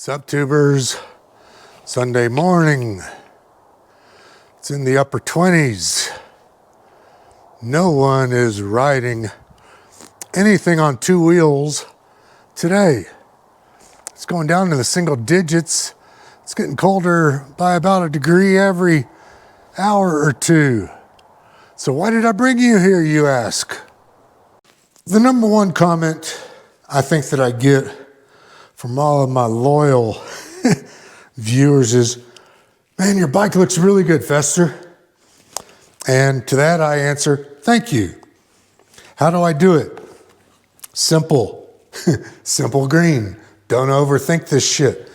Sup tubers, Sunday morning. It's in the upper 20s. No one is riding anything on two wheels today. It's going down to the single digits. It's getting colder by about a degree every hour or two. So why did I bring you here, you ask? The number one comment I think that I get from all of my loyal viewers is, man, your bike looks really good, Fester. And to that I answer, thank you. How do I do it? Simple. Simple green. Don't overthink this shit.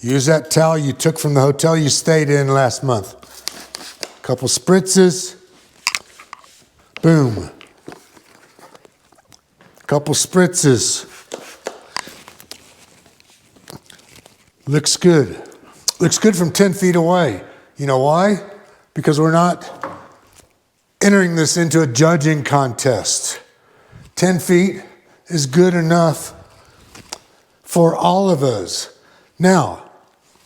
Use that towel you took from the hotel you stayed in last month. Couple spritzes. Boom. Couple spritzes. Looks good. Looks good from 10 feet away. You know why? Because we're not entering this into a judging contest. 10 feet is good enough for all of us. Now,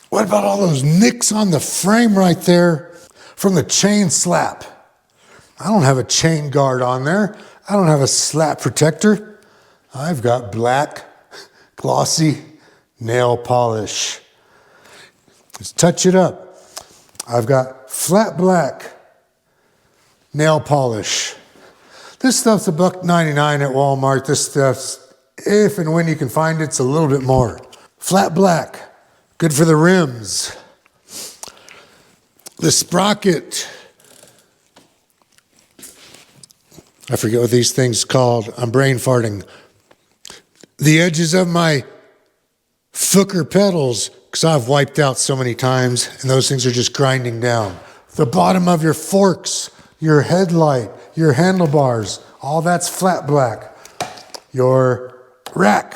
what about all those nicks on the frame right there from the chain slap? I don't have a chain guard on there. I don't have a slap protector. I've got black, glossy nail polish. Just touch it up. I've got flat black nail polish. This stuff's $1.99 at Walmart. This stuff's, if and when you can find it, it's a little bit more. Flat black, good for the rims. The sprocket, I forget what these things called. I'm brain farting. The edges of my Fooker pedals, because I've wiped out so many times, and those things are just grinding down. The bottom of your forks, your headlight, your handlebars, all that's flat black. Your rack,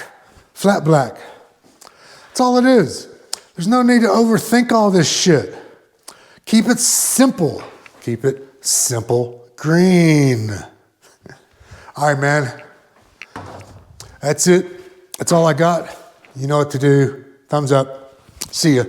flat black. That's all it is. There's no need to overthink all this shit. Keep it simple. Keep it simple green. All right, man. That's it. That's all I got. You know what to do. Thumbs up. See ya.